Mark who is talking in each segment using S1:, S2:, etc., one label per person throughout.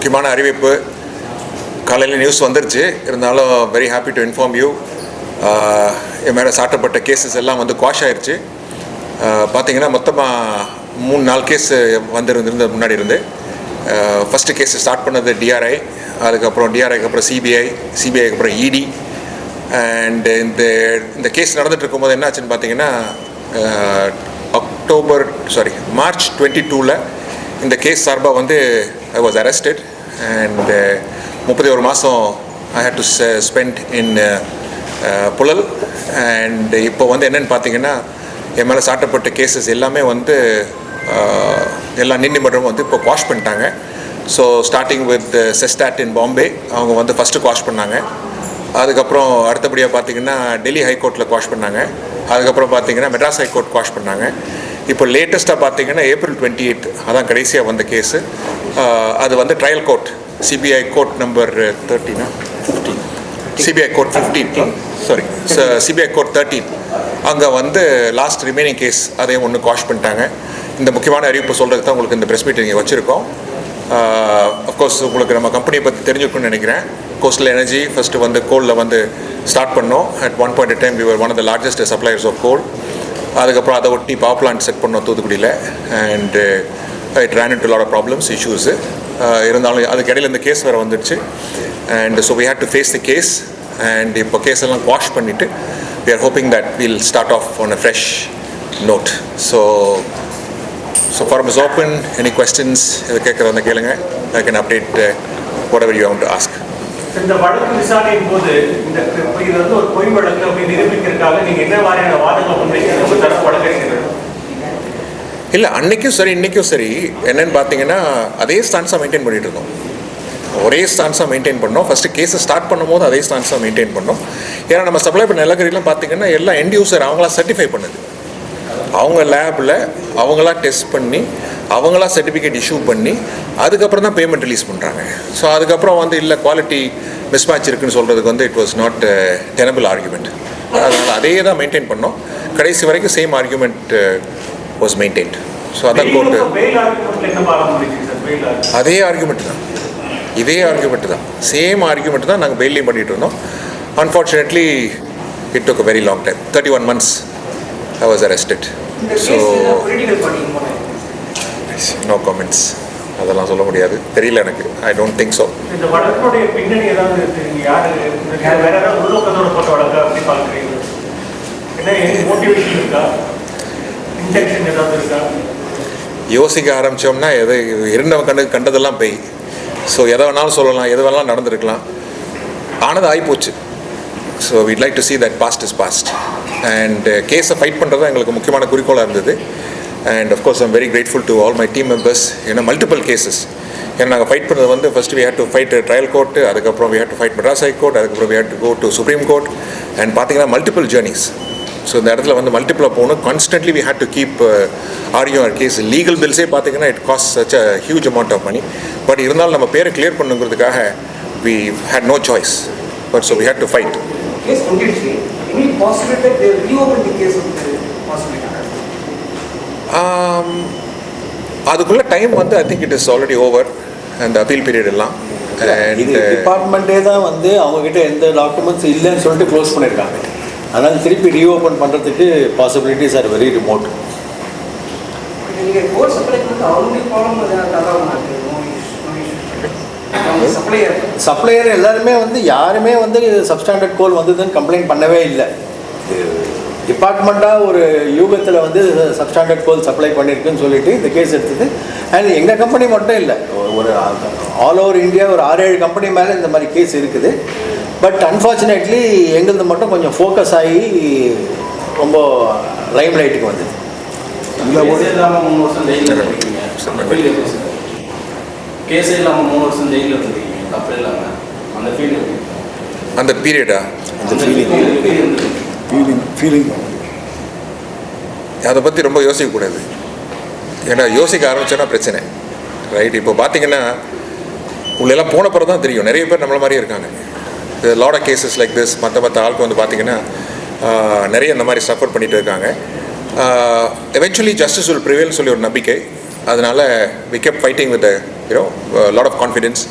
S1: முக்கியமான அறிவிப்பு காலையில் நியூஸ் வந்துருச்சு. இருந்தாலும் very happy to inform you, என் மேலே சாட்டப்பட்ட கேஸஸ் எல்லாம் வந்து குவாஷ் ஆயிடுச்சு. பார்த்தீங்கன்னா மொத்தமாக 3-4 கேஸ் வந்துருந்த முன்னாடி இருந்து. ஃபஸ்ட்டு கேஸ் ஸ்டார்ட் பண்ணது டிஆர்ஐ, அதுக்கப்புறம் டிஆர்ஐக்கு அப்புறம் சிபிஐக்கு அப்புறம் இடி. அண்ட் இந்த கேஸ் நடந்துட்டு இருக்கும்போது என்ன ஆச்சுன்னு பார்த்தீங்கன்னா மார்ச் 22 இந்த கேஸ் சார்பாக வந்து ஐ வாஸ் அரெஸ்டட் அண்ட் 31 மாதம் I had to spend in Puzhal. And இப்போ வந்து என்னென்னு பார்த்தீங்கன்னா என் மேலே சாட்டப்பட்ட கேசஸ் எல்லாமே வந்து எல்லா நீதிமன்றமும் வந்து இப்போ குவாஷ் பண்ணிட்டாங்க. ஸோ ஸ்டார்டிங் வித் செஸ்டாட் இன் பாம்பே, அவங்க வந்து ஃபஸ்ட்டு குவாஷ் பண்ணாங்க. அதுக்கப்புறம் அடுத்தபடியாக பார்த்தீங்கன்னா டெல்லி ஹைகோர்ட்டில் குவாஷ் பண்ணாங்க. அதுக்கப்புறம் பார்த்தீங்கன்னா மெட்ராஸ் ஹைகோர்ட் குவாஷ் பண்ணாங்க. இப்போ லேட்டஸ்ட்டாக பார்த்தீங்கன்னா April 28 அதான் கடைசியாக வந்த கேஸு. அது வந்து trial court, CBI court number 13 CBI court 15 CBI court 13 அங்கே வந்து லாஸ்ட் ரிமைனிங் கேஸ் அதையும் ஒன்று குவாஷ் பண்ணிட்டாங்க. இந்த முக்கியமான அறிவிப்பு சொல்கிறதுக்கு தான் உங்களுக்கு இந்த ப்ரெஸ் மீட்டிங் இங்கே வச்சுருக்கோம். அஃப்கோர்ஸ் உங்களுக்கு நம்ம கம்பெனியை பற்றி தெரிஞ்சுக்கணும்னு நினைக்கிறேன். கோஸ்டல் எனர்ஜி ஃபஸ்ட்டு வந்து கோலில் வந்து ஸ்டார்ட் பண்ணோம். At one point time we were one of the largest suppliers of coal. அதுக்கப்புறம் அதை ஒட்டி பவர் பிளான்ட் செட் பண்ணோம் தூத்துக்குடியில். And it ran into a lot of problems, issues. இருந்தாலும் அதுக்கு இடையில் இந்த கேஸ் வேறு வந்துடுச்சு. And so we had to face the case. And இப்போ கேஸ் எல்லாம் வாஷ் பண்ணிவிட்டு we are hoping that we'll start off on a fresh note. So forum is open. Any questions இதை கேட்குறவங்க கேளுங்க. I can update whatever you want to ask.
S2: இந்த வழக்கு விசாரணையின் போது இந்த இது வந்து ஒரு பொய் வழக்கு அப்படி நிரூபிக்கிறதுக்காக நீங்கள் என்ன மாதிரியான வாதங்கள் முன்வைக்கிறீங்க தரப்பு வழக்கறிஞர்கள்?
S1: இல்லை, அன்றைக்கும் சரி இன்றைக்கும் சரி என்னென்னு பார்த்தீங்கன்னா அதே ஸ்டான்ஸாக மெயின்டைன் பண்ணிகிட்டு இருக்கோம். ஒரே ஸ்டான்ஸாக மெயின்டைன் பண்ணோம். ஃபஸ்ட்டு கேஸை ஸ்டார்ட் பண்ணும்போது அதே ஸ்டான்ஸாக மெயின்டைன் பண்ணோம். ஏன்னா நம்ம சப்ளை பண்ண நிலக்கரிலாம் பார்த்தீங்கன்னா எல்லாம் எண்ட் யூசர் அவங்களா சர்டிஃபை பண்ணுது. அவங்க லேபில் அவங்களா டெஸ்ட் பண்ணி அவங்களா சர்டிஃபிகேட் இஷ்யூ பண்ணி அதுக்கப்புறம் தான் பேமெண்ட் ரிலீஸ் பண்ணுறாங்க. ஸோ அதுக்கப்புறம் வந்து இல்லை குவாலிட்டி மிஸ்மேட்ச் இருக்குன்னு சொல்கிறதுக்கு வந்து it was not tenable argument. அதனால் அதே தான் மெயின்டைன் பண்ணோம். கடைசி வரைக்கும் same argument was maintained. So அதான் கோர்ட்டு அதே ஆர்குமெண்ட் தான், இதே ஆர்குமெண்ட் தான், சேம் ஆர்குமெண்ட் தான் நாங்கள் பெயிலையும் பண்ணிகிட்டு இருந்தோம். Unfortunately it took a very long time. 31 months I was arrested. So no comments. அதெல்லாம் சொல்ல முடியாது, தெரியல எனக்கு. I don't think so.
S2: இந்த வழக்குடைய பின்னணி ஏதாவது யாரு வேற ஏதாவது உள்நோக்கத்தோட போட்ட வழக்கு அப்படி பார்க்குறீங்க? என்ன மோட்டிவேஷன் இருக்கா, இன்டென்ஷன் ஏதாவது இருக்கா?
S1: யோசிக்க ஆரம்பித்தோம்னா எது இருந்தவன் கண்டதெல்லாம் போய். ஸோ எதை வேணாலும் சொல்லலாம், எது வேணாலும் நடந்திருக்கலாம். ஆனது ஆகிப்போச்சு. So we'd like to see that past is past. And கேஸை ஃபைட் பண்ணுறது தான் எங்களுக்கு முக்கியமான குறிக்கோளாக இருந்தது. And of course I'm very grateful to all my team members. ஏன்னா மல்டிபிள் கேசஸ் ஏன்னா நாங்கள் ஃபைட் பண்ணுறது வந்து first we had to fight trial court, அதுக்கப்புறம் we had to fight Madras high court, அதுக்கப்புறம் we had to go to supreme court. And பார்த்தீங்கன்னா multiple journeys. So இந்த இடத்துல வந்து மல்டிபிளாக போகணும். Constantly we had to keep arguing our case. Legal பில்ஸே பார்த்தீங்கன்னா it costs such a huge amount of money. But இருந்தாலும் நம்ம பேரை கிளியர் பண்ணுங்கிறதுக்காக we had no choice. But so we had to fight.
S3: Case completely. Any possibility that they will reopen the case of the possibility?
S1: அதுக்குள்ள time வந்து I think it is already over அந்த appeal period எல்லாம்.
S4: இது டிபார்ட்மெண்ட்டே தான் வந்து அவங்ககிட்ட எந்த documents இல்லைன்னு சொல்லிட்டு க்ளோஸ் பண்ணியிருக்காங்க. அதனால் திருப்பி ரீஓப்பன் பண்ணுறதுக்கு பாசிபிலிட்டிஸ் ஆர் வெரி ரிமோட்.
S3: நீங்கள் கோர் சப்ளை பண்ணி அவங்களுடைய ப்ராப்ளம்
S4: சப்ளையர் எல்லாருமே வந்து யாருமே வந்து சப்ஸ்டாண்டர்ட் கோல் வந்ததுன்னு கம்ப்ளைண்ட் பண்ணவே இல்லை. டிபார்ட்மெண்ட்டாக ஒரு யூகத்தில் வந்து சப்ஸ்டாண்டர்ட் கோல் சப்ளை பண்ணியிருக்குன்னு சொல்லிட்டு இந்த கேஸ் எடுத்தது. அண்ட் எங்கள் கம்பெனி மட்டும் இல்லை, ஒரு ஆல் ஓவர் இந்தியா ஒரு 6-7 கம்பெனி மேலே இந்த மாதிரி கேஸ் இருக்குது. பட் அன்ஃபார்ச்சுனேட்லி எங்களது மட்டும் கொஞ்சம் ஃபோக்கஸ் ஆகி ரொம்ப லைம் லைட்டுக்கு வந்தது.
S5: கேஸே இல்லாமல் 3 வருஷம் ஜெயிலில் இருந்துருக்கீங்க, தப்பு இல்லாமல் அந்த ஃபீலிங்,
S1: அந்த பீரியடா,
S4: அந்த ஃபீலிங்
S1: அதை பற்றி ரொம்ப யோசிக்கக்கூடாது. ஏன்னா யோசிக்க ஆரம்பிச்சோன்னா பிரச்சனை, ரைட்? இப்போ பார்த்தீங்கன்னா உள்ளெல்லாம் போன பிறகு தான் தெரியும். நிறைய பேர் நம்மள மாதிரியே இருக்காங்க. Lot of cases like this. மற்ற ஆளுக்கு வந்து பார்த்தீங்கன்னா நிறைய இந்த மாதிரி சஃபர் பண்ணிகிட்டு இருக்காங்க. எவென்ச்சுவலி ஜஸ்டிஸ் வில் ப்ரிவேல்னு சொல்லி ஒரு நம்பிக்கை. அதனால் we kept fighting with the you know lot of confidence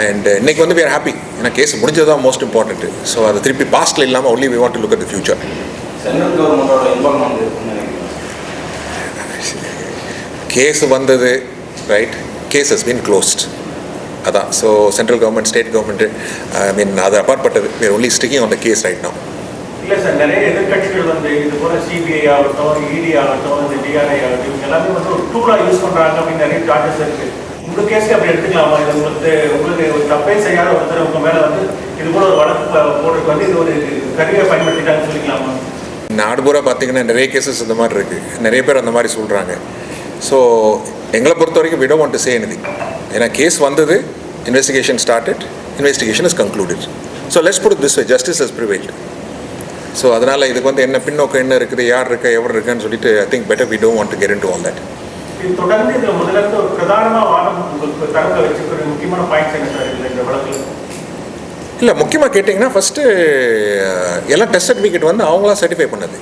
S1: and இன்னைக்கு வந்து we are happy ஏன்னா கேஸ் முடிஞ்சது தான் மோஸ்ட் இம்பார்ட்டன்ட். ஸோ அது திருப்பி பாஸ்ட்டில் இல்லாமல் only we want to look at the future.
S5: Central கவர்மெண்டோட இன்வால்வ்மெண்ட் இருக்குன்னு நினைக்கிறேன்.
S1: கேஸ் வந்தது right, case has been closed அதான். So central government state government அது அப்பாற்பட்டது, we are only sticking on the case right now.
S2: இல்லை சார், நிறைய எதிர்கட்சிகள் வந்து இது போல சிபிஐ ஆகட்டும், இடி ஆகட்டும், இந்த டிஆர்ஐ ஆகட்டும், இவங்க எல்லாமே வந்து ஒரு டூலாக யூஸ் பண்ணுறாங்க அப்படின்னு நிறைய சார்ஜஸ் இருக்குது. உங்கள் கேஸ்க்கு அப்படி எடுத்துக்கலாமா? இது உங்களுக்கு ஒரு தப்பே செய்யாத ஒருத்தர் உங்கள் மேலே வந்து இது போல ஒரு வழக்கு போடுறதுக்கு வந்து இது ஒரு கருவியை பயன்படுத்திட்டாங்கன்னு சொல்லிக்கலாமா?
S1: நாடு பூரா பார்த்தீங்கன்னா நிறைய கேசஸ் இந்த மாதிரி இருக்குது, நிறைய பேர் அந்த மாதிரி சொல்கிறாங்க. ஸோ எங்களை பொறுத்த வரைக்கும் we don't want to say anything. ஏன்னா கேஸ் வந்தது, investigation started, investigation is concluded. So let's put it this way, justice has prevailed. So அதனால் இதுக்கு வந்து என்ன பின்னோக்கம் என்ன இருக்குது, யார் இருக்கா, எவர் இருக்கான்னு சொல்லிட்டு I think better we don't want to get into all that.
S2: இது தொடர்ந்து இதில் முதல்ல ஒரு பிரதானமாக வாதம் உங்களுக்கு தரப்பில் வச்சுக்கிற முக்கியமான பாயிண்ட்ஸ் என்ன சார் இல்லை இந்த வழக்கில்?
S1: இல்லை, முக்கியமாக கேட்டிங்கன்னா ஃபஸ்ட்டு எல்லாம் டெஸ்ட் சர்டிஃபிகேட் வந்து அவங்களாம் சர்டிஃபை பண்ணது.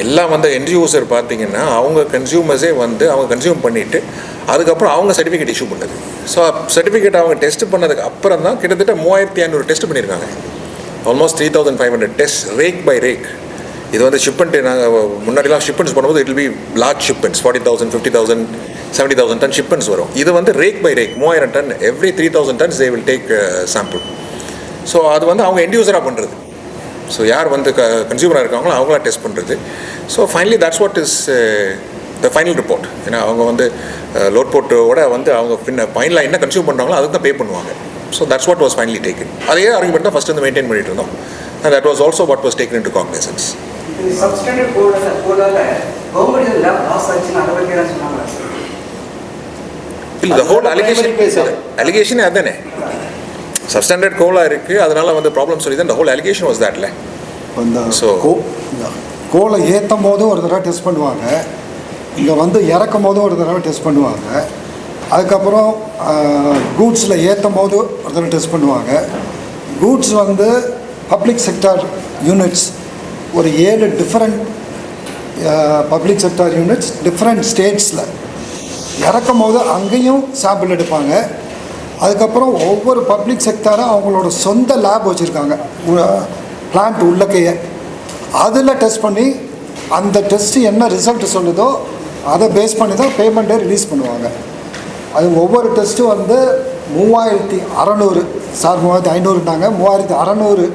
S1: எல்லாம் வந்து எண்ட் யூசர் பார்த்தீங்கன்னா அவங்க கன்சியூமர்ஸே வந்து அவங்க கன்சியூம் பண்ணிவிட்டு அதுக்கப்புறம் அவங்க சர்டிஃபிகேட் இஷ்யூ பண்ணது. ஸோ சர்டிஃபிகேட் அவங்க டெஸ்ட் பண்ணதுக்கு அப்புறம் தான் கிட்டத்தட்ட 3500 டெஸ்ட் பண்ணியிருக்காங்க. Almost 3500 test, rake by rake. இது வந்து ஷிப்மெண்ட் நாங்கள் முன்னாடிலாம் ஷிப்மெண்ட்ஸ் பண்ணும்போது it will be large shipments, 40,000, 50,000, 70,000 ton shipments வரும். இது வந்து rake by rake 3000 ton, every 3000 tons they will take sample. So அது வந்து அவங்க எண்ட் யூஸராக பண்ணுறது. ஸோ யார் வந்து கன்சியூமராக இருக்காங்களோ அவங்களா டெஸ்ட் பண்ணுறது. So finally that's what is the final report. ஏன்னா அவங்க வந்து லோட் போட்டோட வந்து அவங்க ஃபைனலாக என்ன கன்சியூம் பண்ணுறாங்களோ அதுக்கு தான் பே பண்ணுவாங்க. So that's what was finally taken. அதே ஆர்குமெண்ட் தான் ஃபஸ்ட் வந்து மெயின்டைன் பண்ணிட்டு இருந்தோம். And that was also what was taken into cognizance.
S3: Substandard கோடால கவர்மெண்ட் லேப் லாஸ் ஆச்சுன்னு அதை பற்றி என்ன சொன்னாங்க?
S1: இல்லை, த ஹோல் அலிகேஷனே அதுதானே, சப்ஸ்டாண்டர்ட் கோலாக இருக்குது, அதனால் வந்து ப்ராப்ளம் சொல்லி தான் த ஹோல் அலிகேஷன் வாஸ் தேட்ல.
S6: இந்த
S1: So-
S6: கோலை ஏற்றும் போதும் ஒரு தடவை டெஸ்ட் பண்ணுவாங்க, இங்கே வந்து இறக்கும் போதும் ஒரு தடவை டெஸ்ட் பண்ணுவாங்க, அதுக்கப்புறம் கூட்ஸில் ஏற்றும் போது ஒரு தடவை டெஸ்ட் பண்ணுவாங்க. கூட்ஸ் வந்து பப்ளிக் செக்டார் யூனிட்ஸ் ஒரு 7 different public sector units different ஸ்டேட்ஸில் இறக்கும் போது அங்கேயும் சாம்பிள் எடுப்பாங்க. அதுக்கப்புறம் ஒவ்வொரு பப்ளிக் செக்டாரும் அவங்களோட சொந்த லேப் வச்சுருக்காங்க, பிளான்ட் உள்ளக்கையே. அதில் டெஸ்ட் பண்ணி அந்த டெஸ்ட்டு என்ன ரிசல்ட் சொல்லுதோ அதை பேஸ் பண்ணி தான் பேமெண்ட்டை ரிலீஸ் பண்ணுவாங்க. அது ஒவ்வொரு டெஸ்ட்டும் வந்து 3600, சார் 3500னாங்க, 3600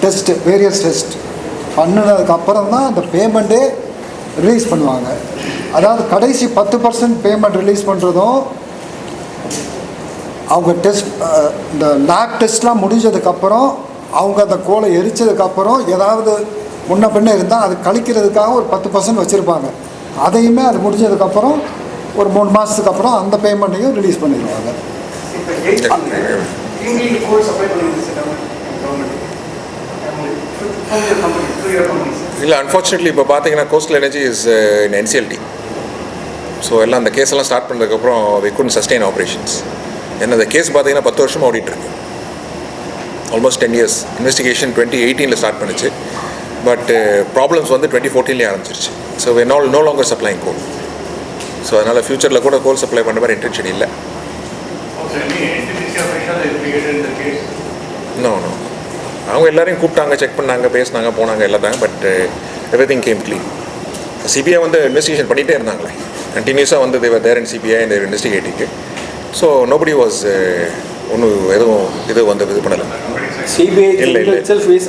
S6: டெஸ்ட்டு, வேரியஸ் டெஸ்ட் பண்ணினதுக்கப்புறம் தான் அந்த பேமெண்ட்டே ரிலீஸ் பண்ணுவாங்க. அதாவது கடைசி 10% பேமெண்ட் ரிலீஸ் பண்ணுறதும் அவங்க டெஸ்ட் இந்த லேப் டெஸ்ட்லாம் முடிஞ்சதுக்கப்புறம் அவங்க அந்த கோலை எரிச்சதுக்கப்புறம் ஏதாவது முன்ன பின்ன இருந்தால் அது கழிக்கிறதுக்காக ஒரு 10% வச்சுருப்பாங்க. அதையுமே அது முடிஞ்சதுக்கப்புறம் ஒரு 3 மாதத்துக்கு அப்புறம் அந்த பேமெண்ட்டையும் ரிலீஸ் பண்ணிடுவாங்க.
S3: இப்போ இவங்களுக்கு கோல் சப்ளை பண்ணுங்க சார் கவர்மெண்ட் கம்பெனி.
S1: இல்லை, அன்ஃபார்ச்சுனேட்லி இப்போ பார்த்தீங்கன்னா coastal energy is in NCLT. So எல்லாம் அந்த கேஸ் எல்லாம் ஸ்டார்ட் பண்ணதுக்கப்புறம் வி couldn't sustain ஆப்ரேஷன்ஸ். ஏன்னா அந்த கேஸ் பார்த்தீங்கன்னா 10 வருஷமாக ஓடிட்டுருக்கு, ஆல்மோஸ்ட் 10 years. இன்வெஸ்டிகேஷன் 2018 ஸ்டார்ட் பண்ணுச்சு, பட் ப்ராப்ளம்ஸ் வந்து 2014 ஆரம்பிச்சிருச்சு. So we no longer supplying coal. So அதனால் ஃப்யூச்சரில் கூட கோல் சப்ளை பண்ணுற மாதிரி இன்டென்ஷன் இல்லை. நோ நோ, அவங்க எல்லாரையும் கூப்பிட்டாங்க, செக் பண்ணாங்க, பேசினாங்க, போனாங்க, எல்லாம் தான். But everything game clean. CBI வந்து இன்வெஸ்டிகேஷன் பண்ணிகிட்டே இருந்தாங்களே, கண்டினியூஸாக வந்து தேவர் தேர் அண்ட் சிபிஐ இந்த இன்வெஸ்டிகேட்டிங்கு. ஸோ நோபடி வாஸ் ஒன்றும் எதுவும் இது வந்து இது பண்ணலை.
S4: CBI
S1: இல்லை, இல்லை.
S4: itself is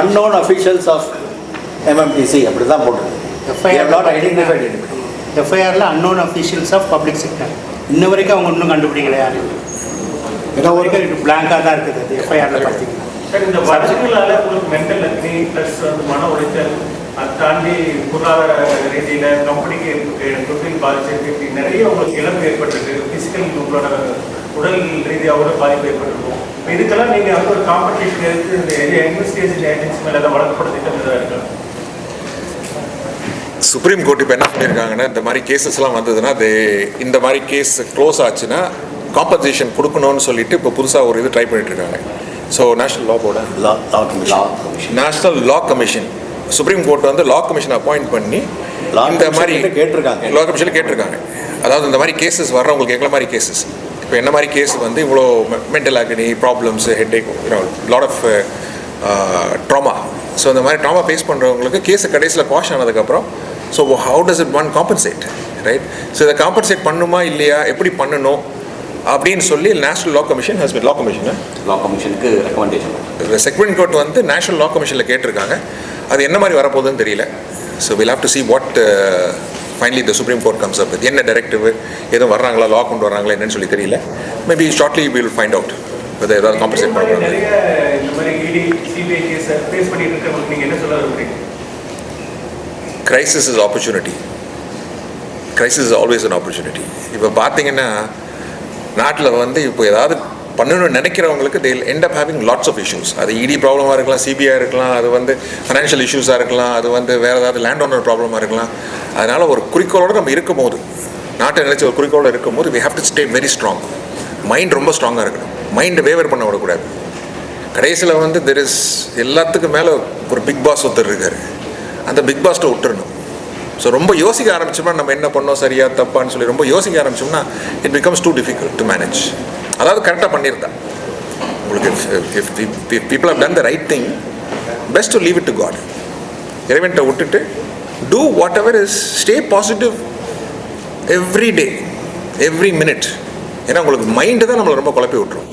S4: unknown officials of MMTC, அப்படி தான் போட்டிருக்கு. They have not identified anybody.
S7: எஃப்ஐஆரில் unknown officials of public sector இன்ன வரைக்கும் அவங்க இன்னும் கண்டுபிடிக்கல யாரும். இன்ன வரைக்கும் இது பிளாங்காக தான் இருக்குது அது எஃப்ஐஆரில் பார்த்தீங்கன்னா.
S2: சார், இந்த வழக்குகளால் உங்களுக்கு மென்டல் அக்னி ப்ளஸ் வந்து மன உளைச்சல், அதை தாண்டி பொருளாதார ரீதியில் கம்பெனிக்கு தொழில் பாதிச்சிருக்கு, இப்படி நிறைய உங்களுக்கு இழப்பு ஏற்பட்டிருக்கு. ஃபிசிக்கல் உங்களோட உடல் ரீதியாக கூட பாதிப்பு ஏற்பட்டிருக்கும். இப்போ இதுக்கெல்லாம் நீங்கள் வந்து ஒரு காம்படிஷன் எடுத்து இந்த இன்வெஸ்டிகேஷன் ஏஜென்சி மேலே அதை வழக்கப்படுத்திட்டு இருக்கா?
S1: சுப்ரீம் கோர்ட் இப்போ என்ன பண்ணியிருக்காங்கன்னா, இந்த மாதிரி கேசஸ்லாம் வந்ததுன்னா இந்த மாதிரி கேஸ் க்ளோஸ் ஆச்சுன்னா காம்பன்சேஷன் கொடுக்கணும்னு சொல்லிட்டு இப்போ புதுசாக ஒரு இது ட்ரை பண்ணிட்டுருக்காங்க. ஸோ நேஷ்னல் லா போர்டு, நேஷ்னல் லா கமிஷன், சுப்ரீம் கோர்ட் வந்து லா கமிஷன் அப்பாயிண்ட் பண்ணி இந்த மாதிரி
S4: கேட்டிருக்காங்க.
S1: லோ கமிஷனில் கேட்டிருக்காங்க. அதாவது இந்த மாதிரி கேசஸ் வர்றவங்களுக்கு எங்களை மாதிரி கேசஸ் இப்போ என்ன மாதிரி கேஸ் வந்து இவ்வளோ மென்டல் ஆகனி problems headache lot of trauma. So இந்த மாதிரி ட்ராமா ஃபேஸ் பண்ணுறவங்களுக்கு கேஸு கடைசியில் பாஷ் ஆனதுக்கப்புறம் so how does it one compensate, right? So இதை காம்பன்சேட் பண்ணுமா இல்லையா, எப்படி பண்ணணும் அப்படின்னு சொல்லி national law commission has been law
S8: கமிஷனுக்கு ரெக்கமெண்டேஷன்
S1: செக்மெண்ட் கோர்ட் வந்து நேஷனல் லா கமிஷனில் கேட்டிருக்காங்க. அது என்ன மாதிரி வரப்போகுதுன்னு தெரியல. So will have to see what finally the supreme court comes up with. என்ன டைரக்டிவ் எதுவும் வர்றாங்களா, லா கொண்டு வர்றாங்களா என்னன்னு சொல்லி தெரியல. Maybe shortly will find out with ஏதாவது காம்பன்சேட் பண்ணுறாங்க.
S2: நிறைய இந்த மாதிரி இடி சிபிஐ கேஸ் ஃபேஸ் பண்ணிட்டு இருக்கவங்களுக்கு நீங்கள் என்ன சொல்ல விரும்புறீங்க?
S1: Crisis is opportunity. Crisis is always an opportunity. இப்போ பார்த்தீங்கன்னா நாட்டில் வந்து இப்போ ஏதாவது பண்ணணும்னு நினைக்கிறவங்களுக்கு they will end up having lots of issues. அது இடி ப்ராப்ளமாக இருக்கலாம், சிபிஐ இருக்கலாம், அது வந்து ஃபைனான்ஷியல் இஷ்யூஸாக இருக்கலாம், அது வந்து வேறு ஏதாவது லேண்ட் ஓனர் ப்ராப்ளமாக இருக்கலாம். அதனால் ஒரு குறிக்கோளோடு நம்ம இருக்கும் போது, நாட்டை நினைச்ச ஒரு குறிக்கோளோடு இருக்கும் போது we have to stay very strong. Mind ரொம்ப ஸ்ட்ராங்காக இருக்கணும். மைண்டை வேவர் பண்ண விடக்கூடாது. கடைசியில் வந்து தெர் இஸ் எல்லாத்துக்கும் மேலே ஒரு பிக் பாஸ் ஒருத்தர் இருக்கார். அந்த பிக் பாஸ்ட்டை விட்டுறணும். ஸோ ரொம்ப யோசிக்க ஆரம்பிச்சோம்னா நம்ம என்ன பண்ணோம் சரியா தப்பான்னு சொல்லி ரொம்ப யோசிக்க ஆரம்பிச்சோம்னா it becomes two difficult to manage. அதாவது கரெக்டாக பண்ணியிருந்தா உங்களுக்கு if people have done the right thing, best to leave it to God. இறைவன்கிட்ட விட்டுட்டு do whatever is, stay positive every day, every minute. ஏன்னா உங்களுக்கு மைண்டு தான் நம்மளை ரொம்ப குழப்பி விட்டுரும்.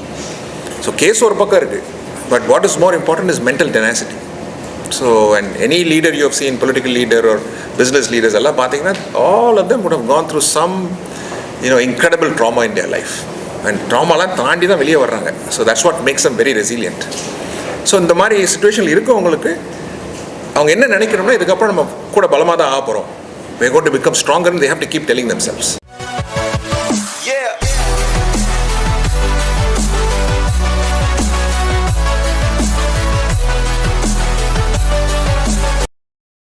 S1: ஸோ கேஸ் ஒரு பக்கம் இருக்குது, but what is more important is mental tenacity. So and any leader you have seen, political leader or business leaders எல்லாம் பார்த்தீங்கன்னா all of them would have gone through some incredible trauma in their life. And ட்ராமாலாம் தாண்டி தான் வெளியே வர்றாங்க. So that's what makes them very resilient. So இந்த மாதிரி சுச்சுவேஷனில் இருக்கவங்களுக்கு அவங்க என்ன நினைக்கணும்னா இதுக்கப்புறம் நம்ம கூட பலமாக தான் ஆக போகிறோம். we are going to become stronger and they have to keep telling themselves.